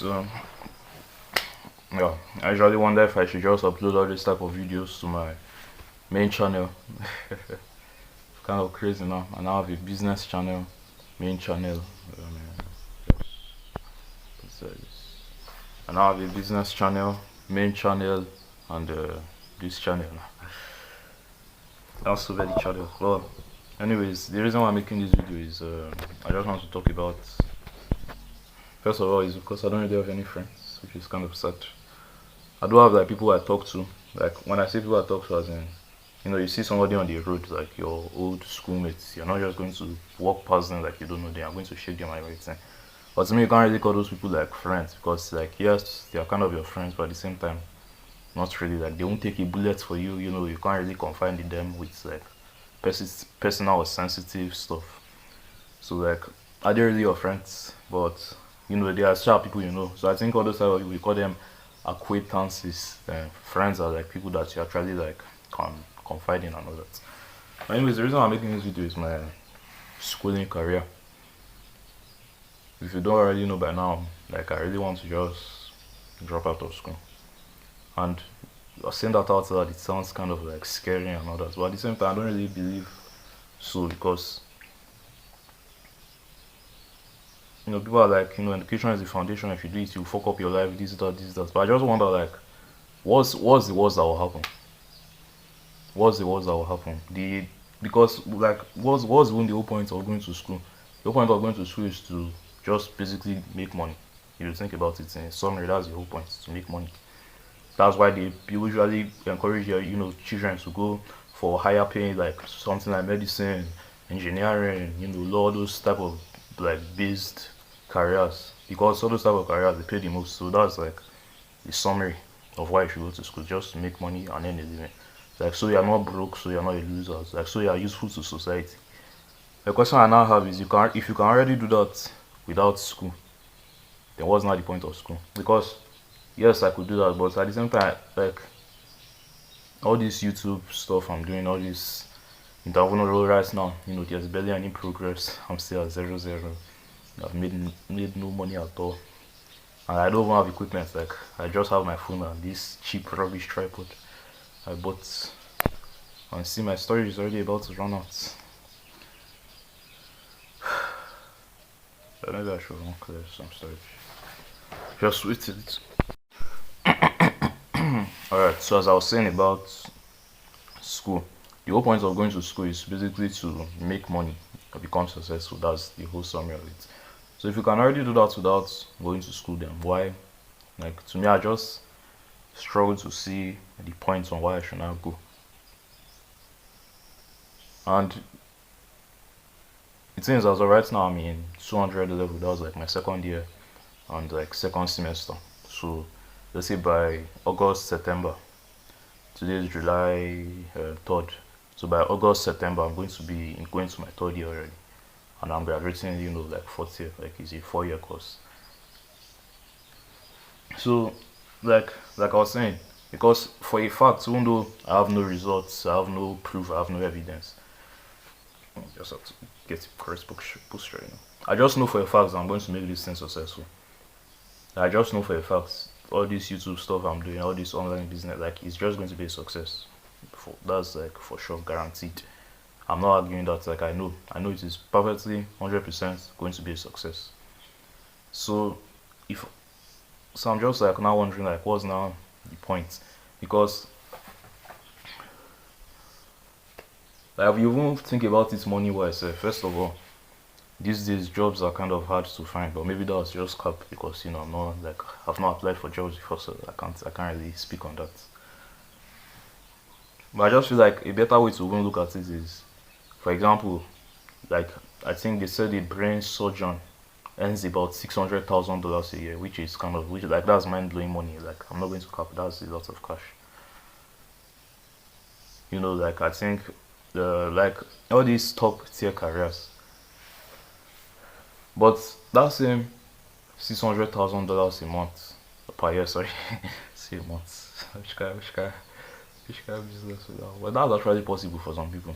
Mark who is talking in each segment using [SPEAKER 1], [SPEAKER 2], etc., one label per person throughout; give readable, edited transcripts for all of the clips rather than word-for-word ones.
[SPEAKER 1] So yeah, I usually wonder if I should just upload all this type of videos to my main channel. Kind of crazy now. I now have a business channel, main channel. I now have a business channel, main channel, and this channel. Also very channel. Well, anyways, the reason why I'm making this video is I just want to talk about. First of all, is because I don't really have any friends, which is kind of sad. I do have like people I talk to. Like when I say people I talk to, as in, you see somebody on the road, like your old schoolmates. You're not just going to walk past them like you don't know them. You're going to shake them and everything. But to me, you can't really call those people like friends because, like, yes, they are kind of your friends, but at the same time, not really. Like they won't take a bullet for you. You can't really confide in them with like personal or sensitive stuff. So like, are they really your friends? But they are sharp people. So I think all those time we call them acquaintances. Friends are like people that you actually like can confide in and all that. But anyways, the reason I'm making this video is my schooling career. If you don't already know by now, like I really want to just drop out of school. And saying that out loud, it sounds kind of like scary and all that. But at the same time, I don't really believe so because people are like, education is the foundation. If you do it, you fuck up your life, this, that. But I just wonder, like, what's the worst that will happen? What's the worst that will happen? Because like, what's even the whole point of going to school? The whole point of going to school is to just basically make money. If you think about it in summary, that's the whole point, to make money. That's why they usually encourage your children to go for higher paying, like something like medicine, engineering, law, those type of like based careers, because all those type of careers they pay the most. So that's like the summary of why you should go to school, just to make money and earn a living. Like, so you're not broke, so you're not a loser. Like, so you're useful to society. The question I now have is, if you can already do that without school, then what's not the point of school? Because yes, I could do that, but at the same time, like all this YouTube stuff I'm doing, all this interval right now, there's barely any progress. I'm still at 0-0. I've made no money at all, and I don't even have equipment. Like I just have my phone and this cheap rubbish tripod I bought. And see, my storage is already about to run out. But maybe I should clear some storage. Just wait till it. Alright, so as I was saying about school, the whole point of going to school is basically to make money or become successful. That's the whole summary of it. So if you can already do that without going to school, then why? Like, to me, I just struggle to see the points on why I should not go. And it seems as of right now I'm in 200 level. That was like my second year and like second semester. So let's say by August, September. Today is July 3rd. So by August, September, I'm going to be going to my third year already, and I'm graduating, like fourth year. Like it's a 4-year course. So, like I was saying, because for a fact, even though I have no results, I have no proof, I have no evidence. I just have to get the correct posture. I just know for a fact that I'm going to make this thing successful. I just know for a fact all this YouTube stuff I'm doing, all this online business, like it's just going to be a success. That's like for sure guaranteed. I'm not arguing that. Like I know it is perfectly 100% going to be a success. So I'm just like now wondering, like, what's now the point? Because like, if you even think about it money wise, first of all, these days jobs are kind of hard to find, but maybe that was just cap because I'm not like I've not applied for jobs before, so I can't really speak on that. But I just feel like a better way to even look at it is, for example, like I think they said a brain surgeon earns about $600,000 a year, which like that's mind blowing money. Like I'm not going to cap, that's a lot of cash. Like I think like all these top tier careers. But that same $600,000 a month per year, sorry, say a month. Which kind of business? Well, that's actually possible for some people.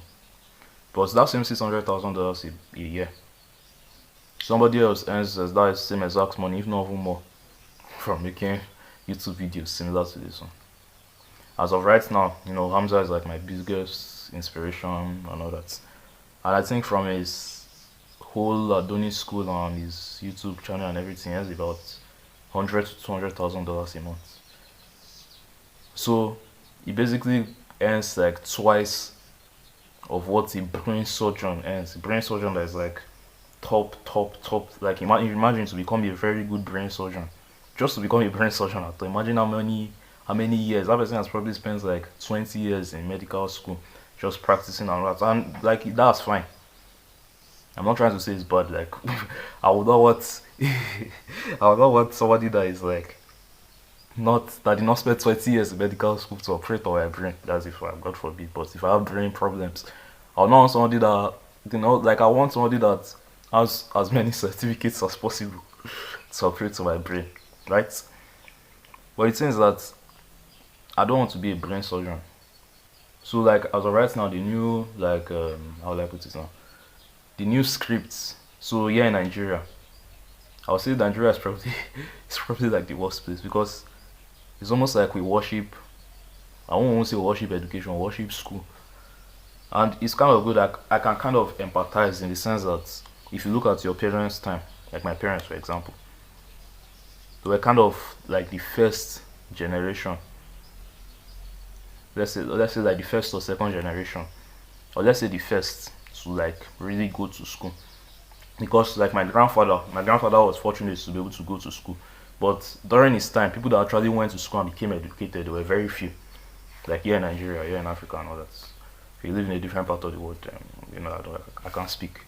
[SPEAKER 1] But that same $600,000 a year, somebody else earns that same exact money, if not even more, from making YouTube videos similar to this one. As of right now, Hamza is like my biggest inspiration and all that. And I think from his whole Adonis school and his YouTube channel and everything, he has about $100 to $200,000 a month. So he basically earns like twice of what a brain surgeon earns. A brain surgeon that is like top. Like imagine to become a very good brain surgeon. Just to become a brain surgeon after imagine how many years that person has probably spent like 20 years in medical school just practicing and all that. And like that's fine. I'm not trying to say it's bad, like I would not want I would not want somebody that is like not that did not spend 20 years in medical school to operate on my brain. That's if I God forbid. But if I have brain problems, I would not want somebody that like I want somebody that has as many certificates as possible to operate on my brain. Right? But the thing is that I don't want to be a brain surgeon. So like as of right now the new like how will I put it now? The new scripts. So here in Nigeria, I would say Nigeria is probably it's probably like the worst place because it's almost like we worship. I won't want to say worship education, worship school, and it's kind of good. I can kind of empathize in the sense that if you look at your parents' time, like my parents, for example, they were kind of like the first generation. Let's say like the first or second generation, or let's say the first to like really go to school because like my grandfather was fortunate to be able to go to school, but during his time people that actually went to school and became educated, there were very few, like here in Nigeria, here in Africa and all that. If you live in a different part of the world, I can't speak,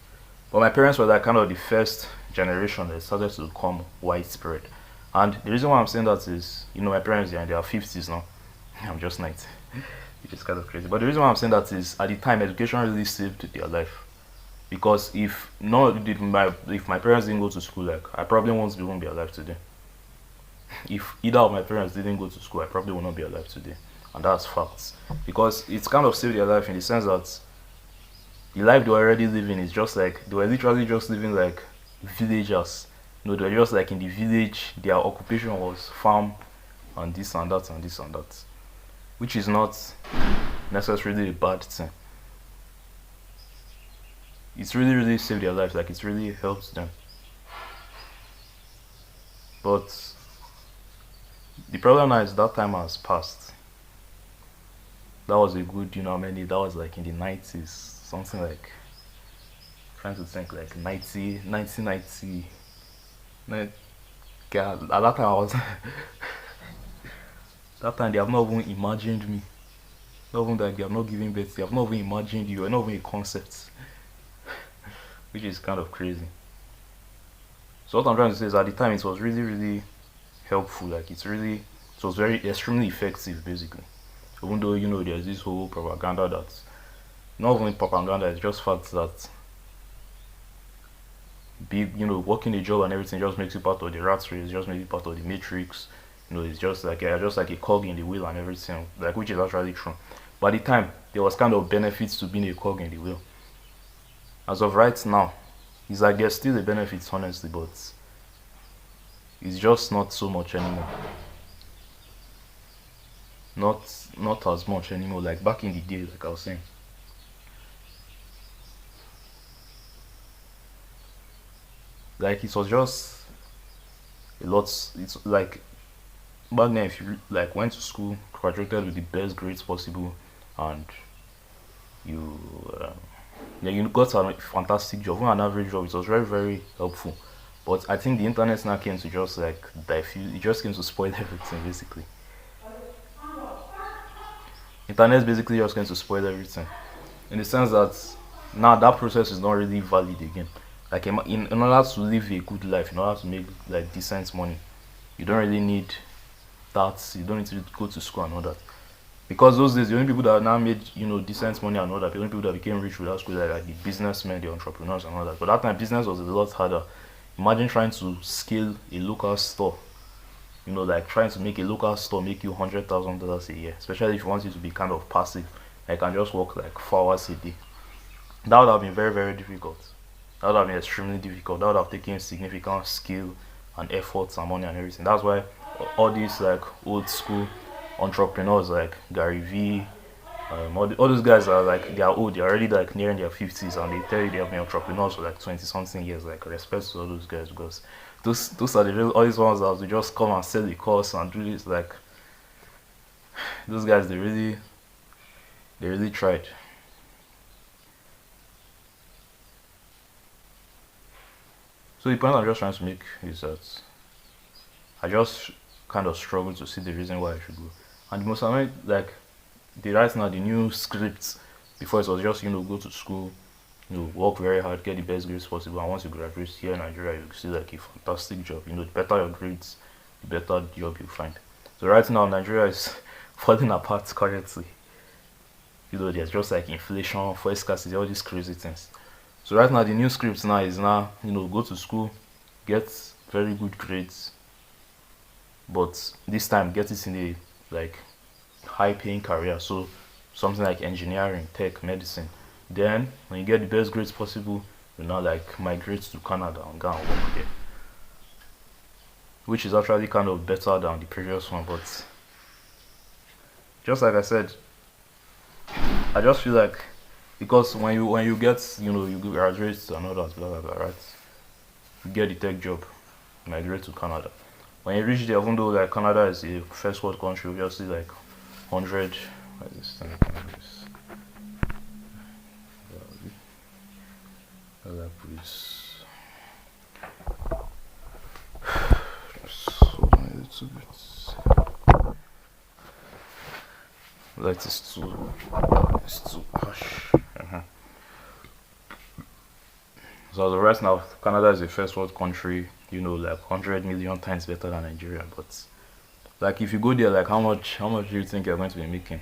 [SPEAKER 1] but my parents were like kind of the first generation that started to become widespread. And the reason why I'm saying that is, my parents are in their 50s now. I'm just 90, which is kind of crazy. But the reason why I'm saying that is, at the time, education really saved their life. Because if my parents didn't go to school, like I probably won't even be alive today. If either of my parents didn't go to school, I probably will not be alive today, and that's facts. Because it's kind of saved their life in the sense that the life they were already living is just like they were literally just living like villagers. They were just like in the village. Their occupation was farm, and this and that and this and that, which is not necessarily a bad thing. It's really saved their lives, like it's really helped them. But the problem now is that time has passed. That was a good, how many, that was like in the 90s, something like, trying to think like 1990. God, at that time I was, that time they have not even imagined me. Not even that they have not given birth, they have not even imagined you, or not even a concept, which is kind of crazy. So what I'm trying to say is at the time it was really helpful, like it was very extremely effective basically. Even though there's this whole propaganda that not only propaganda, it's just facts that working a job and everything just makes you part of the rat race, just makes you part of the matrix. It's just like a cog in the wheel and everything, like which is actually true. But at the time there was kind of benefits to being a cog in the wheel. As of right now, it's like there's still a benefit honestly, but it's just not so much anymore. Not as much anymore, like back in the day, like I was saying. Like it was just a lot. It's like back then, if you like went to school, graduated with the best grades possible, and you you got a fantastic job, even an average job, it was very helpful. But I think the internet now came to just like diffuse. It just came to spoil everything basically. Internet basically just came to spoil everything in the sense that now that process is not really valid again. Like in order to live a good life, in order to make like decent money, you don't really need that. You don't need to go to school and all that. Because those days, the only people that now made decent money and all that, the only people that became rich without school, like the businessmen, the entrepreneurs and all that. But that time, business was a lot harder. Imagine trying to scale a local store. Like trying to make a local store make you $100,000 a year, especially if you want it to be kind of passive, like can just work like 4 hours a day. That would have been very difficult. That would have been extremely difficult. That would have taken significant skill and efforts and money and everything. That's why all these like old school entrepreneurs like Gary V, all those guys are like they are old, they're already like nearing their 50s, and they tell you they have been entrepreneurs for like 20 something years. Like respect to all those guys because those are the real all these ones that will just come and sell the course and do this. Like those guys, they really tried. So the point I'm just trying to make is that I just kind of struggle to see the reason why I should go. And the most annoying, like the right now the new scripts before it was just go to school, work very hard, get the best grades possible, and once you graduate here in Nigeria, you see like a fantastic job. The better your grades, the better job you find. So right now Nigeria is falling apart currently. There's just like inflation, fuel scarcity, all these crazy things. So right now the new script now is go to school, get very good grades, but this time get it in a like high paying career. So something like engineering, tech, medicine. Then when you get the best grades possible, you now like migrate to Canada and go and work there. Which is actually kind of better than the previous one, but just like I said, I just feel like because when you get you graduate and all that blah blah blah, right? You get the tech job, migrate to Canada. When you reach there, even though like Canada is a first world country, obviously like 100. What is this thing? Please. Just hold on a little bit. Light is too harsh. So the right now, Canada is a first world country, like 100 million times better than Nigeria. But like if you go there, like how much do you think you're going to be making?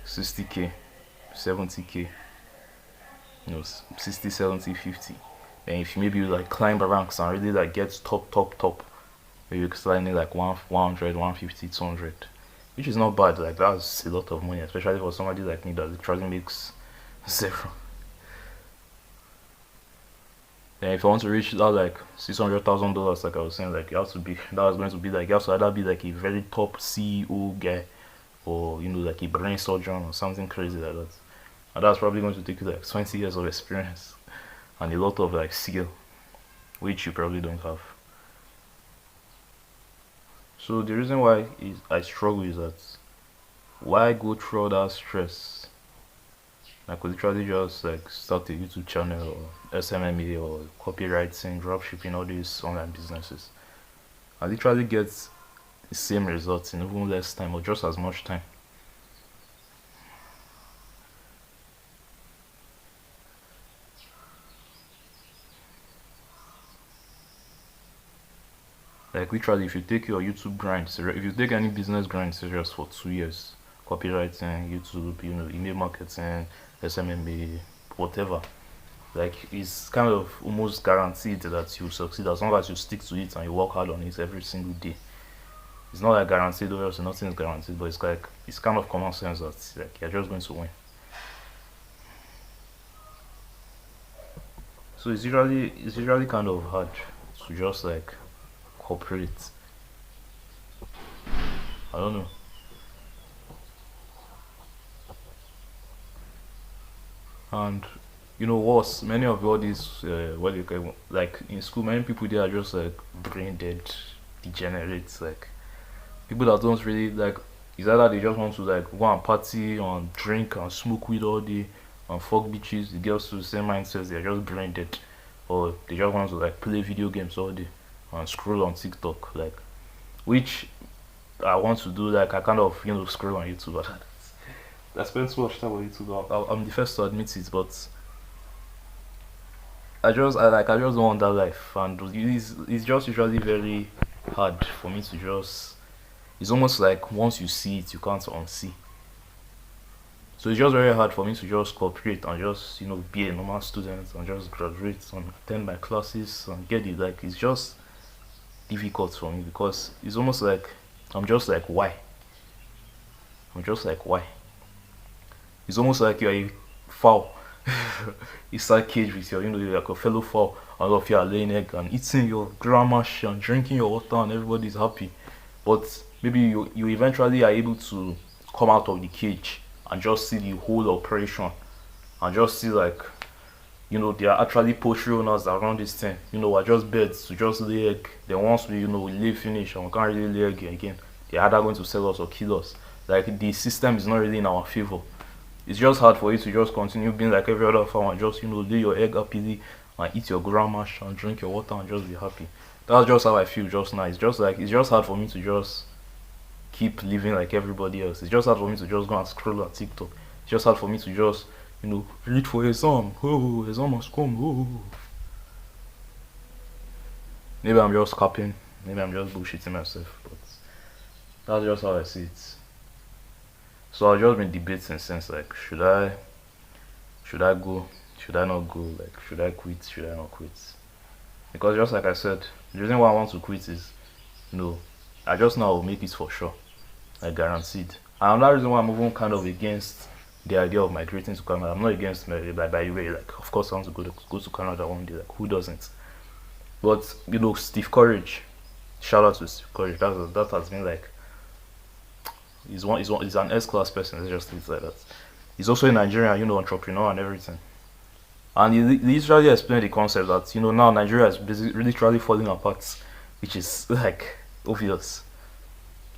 [SPEAKER 1] 60k, 70k, 60, 70, 50. And if you maybe like climb the ranks and really like get top, maybe you can like 100, 150, 200, which is not bad. Like that's a lot of money, especially for somebody like me that literally makes zero. And if I want to reach that like $600,000, like I was saying, like that was going to be like you have to either be like a very top CEO guy, or like a brain surgeon or something crazy like that. And that's probably going to take you like 20 years of experience and a lot of like skill, which you probably don't have. So the reason why I struggle is that why go through all that stress? I could literally just like start a YouTube channel or SMMA or copywriting, dropshipping, all these online businesses. I literally get the same results in even less time or just as much time. Like literally, if you take your YouTube grind, if you take any business grind serious for 2 years, copywriting, YouTube, email marketing, SMMA, whatever, like it's kind of almost guaranteed that you succeed as long as you stick to it and you work hard on it every single day. It's not like guaranteed, obviously nothing is guaranteed, but it's kind of common sense that like you're just going to win. So it's usually kind of hard to just like cooperate. I don't know. And worse, many of all these what you call like in school, many people they are just like brain dead degenerates, like people that don't really like. It's either they just want to like go and party and drink and smoke weed all day and fuck bitches. The girls to the same mindset, they're just brain dead, or they just want to like play video games all day and scroll on TikTok, like which I want to do. Like I kind of scroll on YouTube, but I spend so much time on YouTube. I'm the first to admit it, but I just don't want that life, and it's just usually very hard for me to just. It's almost like once you see it, you can't unsee. So it's just very hard for me to just cooperate and just be a normal student and just graduate and attend my classes and get it. Like it's just difficult for me because it's almost like I'm just like why. I'm just like why. It's almost like you're a fowl inside cage with your, like a fellow fowl, and all of you are laying egg and eating your grandma and drinking your water, and everybody's happy. But maybe you eventually are able to come out of the cage and just see the whole operation, and just see like, there are actually poultry owners around this thing. We're just birds to just lay egg. Then once we lay finish and we can't really lay egg again, they're either going to sell us or kill us. Like the system is not really in our favor. It's just hard for you to just continue being like every other farmer, just lay your egg happily and eat your gram mash and drink your water and just be happy. That's just how I feel just now. It's just hard for me to just keep living like everybody else. It's just hard for me to just go and scroll on TikTok. It's just hard for me to just read for exam. Oh, exam must come. Oh. Maybe I'm just capping. Maybe I'm just bullshitting myself. But that's just how I see it. So I've just been debating since like, should I go? Should I not go? Like, should I quit? Should I not quit? Because just like I said, the reason why I want to quit is, I just know I'll make it for sure. I guaranteed. And another reason why I'm even kind of against the idea of migrating to Canada. I'm not against by the way, like of course I want to go to Canada one day, like who doesn't? But Steve Courage, shout out to Steve Courage. That has been like he's an S-class person, let's just things like that. He's also a Nigerian, entrepreneur and everything. And he literally explained the concept that now Nigeria is literally falling apart, which is like obvious.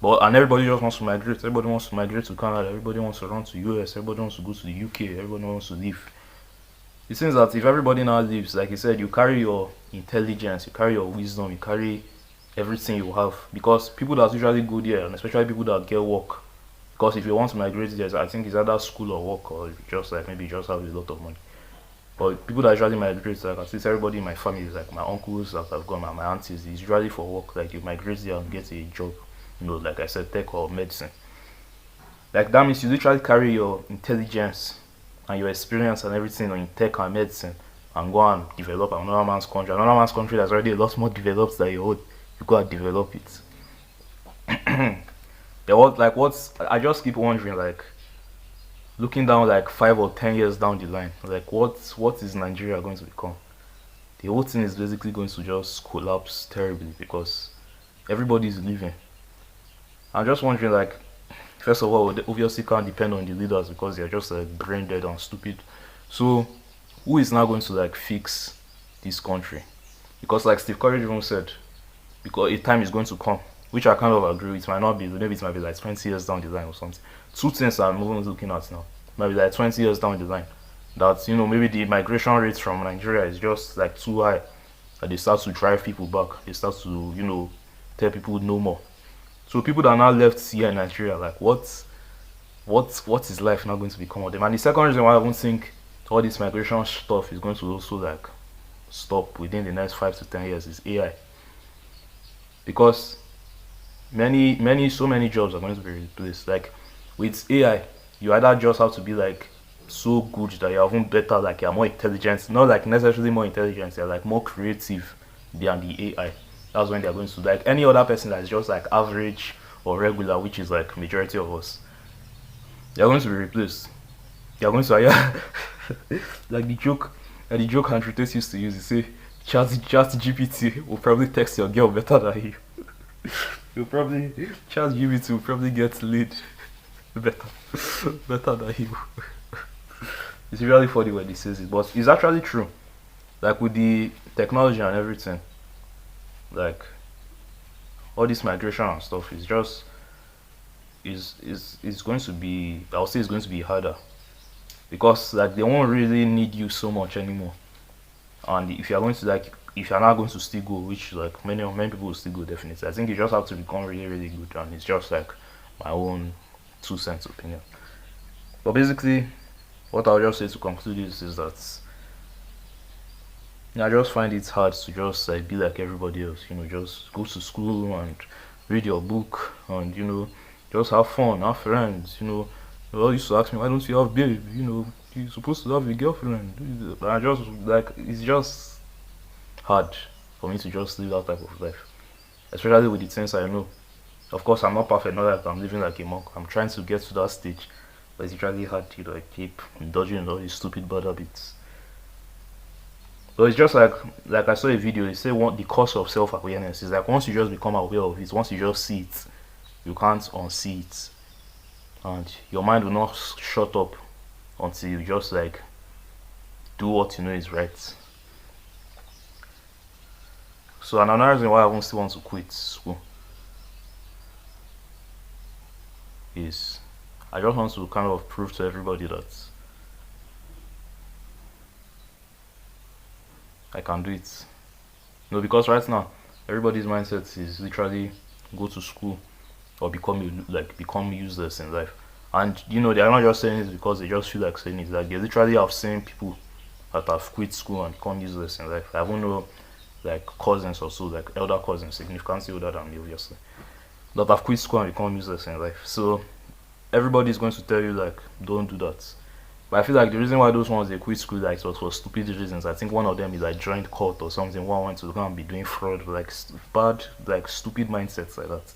[SPEAKER 1] And everybody just wants to migrate. Everybody wants to migrate to Canada. Everybody wants to run to US. Everybody wants to go to the UK. Everybody wants to leave. It seems that if everybody now leaves, like you said, you carry your intelligence, you carry your wisdom, you carry everything you have. Because people that usually go there, and especially people that get work, because if you want to migrate there, I think it's either school or work, or just like maybe you just have a lot of money. But people that usually migrate, like at least everybody in my family, like my uncles that have gone, and my aunties, is usually for work. Like you migrate there and get a job. Like I said, tech or medicine. Like that means you literally carry your intelligence and your experience and everything in tech and medicine and go and develop another man's country. Another man's country that's already a lot more developed than your own. You go and develop it. I just keep wondering, like, looking down like 5 or 10 years down the line, like what is Nigeria going to become? The whole thing is basically going to just collapse terribly because everybody is leaving. I'm just wondering, like, first of all, they obviously can't depend on the leaders because they're just like brain dead and stupid. So, who is now going to like fix this country? Because, like Steve Courage even said, because a time is going to come, which I kind of agree. It might not be, maybe it might be like 20 years down the line or something. Two things I'm even looking at now. Maybe like 20 years down the line, that maybe the migration rates from Nigeria is just like too high, and they start to drive people back. They start to tell people no more. So people that are now left here in Nigeria, like what is life now going to become of them? And the second reason why I don't think all this migration stuff is going to also like stop within the next 5 to 10 years is AI. Because so many jobs are going to be replaced. Like with AI, you either just have to be like so good that you're even better, like you're more intelligent, not like necessarily more intelligent, you're like more creative than the AI. That's when they're going to, like any other person that's just like average or regular, which is like majority of us, they're going to be replaced. They're going to, yeah, like the joke Andrew Tate used to use, he say, chat GPT will probably text your girl better than you. Chat GPT will probably get laid better than you. It's really funny when he says it, but it's actually true. Like with the technology and everything, like all this migration and stuff is just is going to be, I'll say it's going to be harder because like they won't really need you so much anymore. And if you're going to like, if you're not going to still go, which like many people will still go, definitely, I think you just have to become really really good. And it's just like my own 2 cents opinion. But basically, what I'll just say to conclude is that I just find it hard to just like be like everybody else. Just go to school and read your book and just have fun, have friends. They all used to ask me, why don't you have babe? You're supposed to have a girlfriend. I just like, it's just hard for me to just live that type of life, especially with the things I know. Of course, I'm not perfect, not like I'm living like a monk. I'm trying to get to that stage, But it's literally hard to like keep indulging in all these stupid bad habits. So it's just like I saw a video. They say the cost of self awareness is like once you just become aware of it, once you just see it, you can't unsee it, and your mind will not shut up until you just like do what you know is right. So another reason why I won't still want to quit school is I just want to kind of prove to everybody that I can do it. No, because right now everybody's mindset is literally go to school or become useless in life. And they are not just saying it because they just feel like saying it. Like they literally have seen people that have quit school and become useless in life. I don't know like cousins or so, like elder cousins, significantly older than me obviously, that have quit school and become useless in life. So everybody is going to tell you like don't do that. But I feel like the reason why those ones they quit school like was for stupid reasons. I think one of them is like joined cult or something. One went to go and be doing fraud, like bad, like stupid mindsets like that.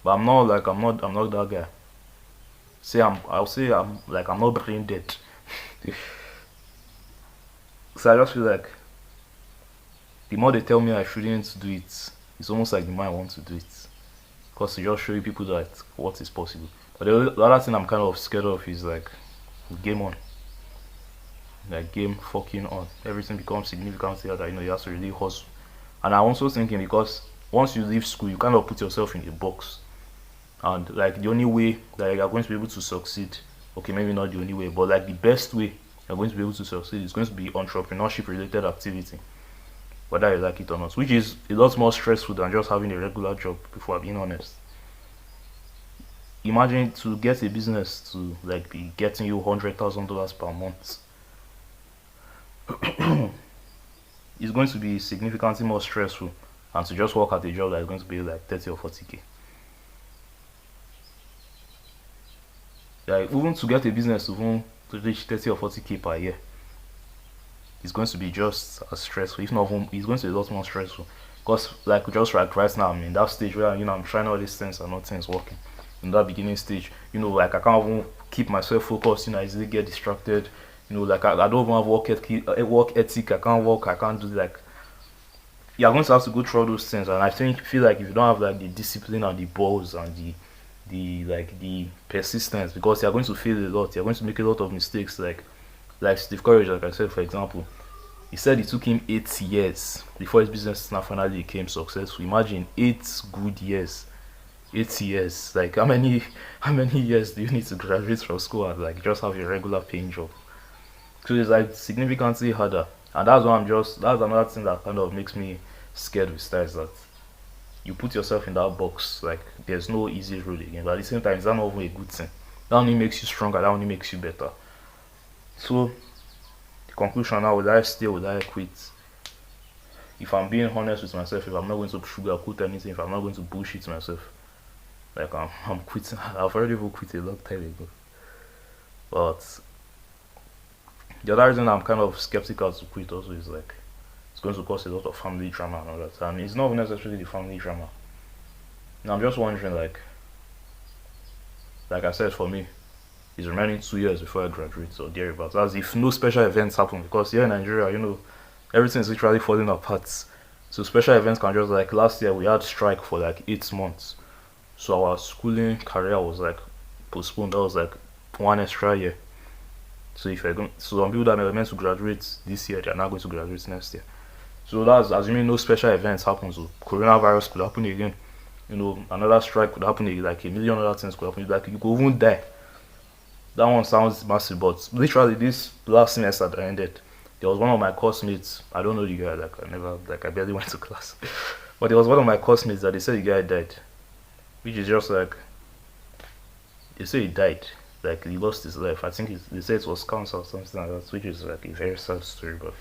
[SPEAKER 1] But I'm not that guy. I'll say I'm not brain dead. So I just feel like the more they tell me I shouldn't do it, it's almost like the more I want to do it. Because to just show you people that what is possible. But the other thing I'm kind of scared of is like game on. Like game fucking on. Everything becomes significantly harder, you have to really hustle. And I'm also thinking because once you leave school you kind of put yourself in a box. And like the only way that you're going to be able to succeed, okay, maybe not the only way, but like the best way you're going to be able to succeed is going to be entrepreneurship related activity, whether you like it or not, which is a lot more stressful than just having a regular job, before being honest. Imagine to get a business to like be getting you $100,000 per month. It's going to be significantly more stressful than to just work at a job that is going to be like 30 or 40k. Like even to get a business even to reach 30 or 40k per year, it's going to be just as stressful, if not it's going to be a lot more stressful. Because like just right now I'm in that stage where I'm trying all these things and nothing's working. In that beginning stage, like I can't even keep myself focused, I easily get distracted. Like I don't even have work ethic. I can't do like. You're going to have to go through all those things, and I feel like if you don't have like the discipline and the balls and the persistence, because you're going to fail a lot, you're going to make a lot of mistakes. Like Steve Curry, like I said, for example, he said it took him 8 years before his business now finally became successful. Imagine 8 good years. 8 years. Like how many years do you need to graduate from school and like just have a regular paying job? So it's like significantly harder. And that's another thing that kind of makes me scared with style, is that you put yourself in that box. Like there's no easy road again. But at the same time, it's not even a good thing. That only makes you stronger, that only makes you better. So the conclusion now, will I stay, will I quit? If I'm being honest with myself, if I'm not going to sugarcoat anything, if I'm not going to bullshit myself, like I'm quitting. I've already quit a long time ago. But the other reason I'm kind of skeptical to quit also is like it's going to cause a lot of family drama and all that. And it's not necessarily the family drama. Now I'm just wondering, like I said, for me, it's remaining 2 years before I graduate or thereabouts. As if no special events happen, because here in Nigeria, everything is literally falling apart. So special events can just like last year we had strike for like 8 months. So our schooling career was like postponed. That was like 1 extra year. So some people that are meant to graduate this year, they are not going to graduate next year. So that's assuming no special events happen. So coronavirus could happen again. Another strike could happen again. Like a million other things could happen. Like you could even die. That one sounds massive, but literally this last semester that ended, there was one of my classmates. I don't know the guy. I barely went to class. But there was one of my classmates that they said the guy died, which is just like, they say he died, like he lost his life. I think they say it was cancer or something like that, which is like a very sad story. But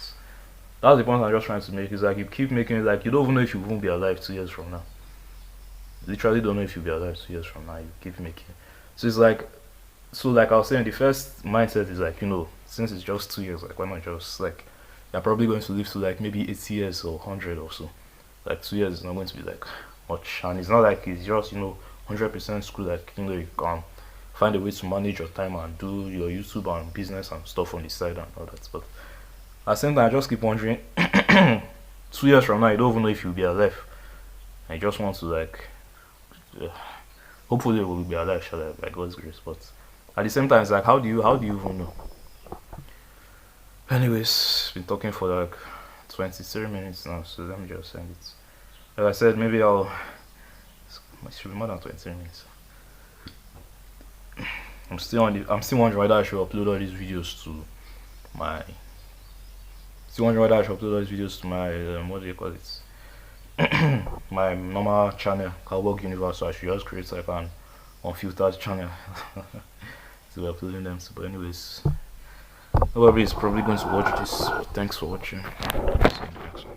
[SPEAKER 1] that's the point I'm just trying to make, is like you keep making it like you don't even know if you won't be alive 2 years from now. You literally don't know if you'll be alive 2 years from now. You keep making it. So it's like, I was saying, the first mindset is like, since it's just 2 years, like why not just like, you're probably going to live to like maybe 80 years or 100 or so. Like 2 years is not going to be like much, and it's not like it's just 100% school, like you can find a way to manage your time and do your YouTube and business and stuff on the side and all that. But at the same time, I just keep wondering, 2 years from now, you don't even know if you'll be alive. I just want to like, uh, hopefully we'll be alive, shall I, by God's grace. But at the same time, it's like, how do you even know? Anyways, been talking for like 23 minutes now, so let me just send it. Like I said, maybe it should be more than 23 minutes. I'm still wondering whether I should upload all these videos to my. Still wondering whether I should upload all these videos to my what do you call it? My normal channel, Cowboy Universe. So I should just create like an unfiltered channel to be uploading them. So, but anyways, nobody is probably going to watch this. Thanks for watching. See you next one.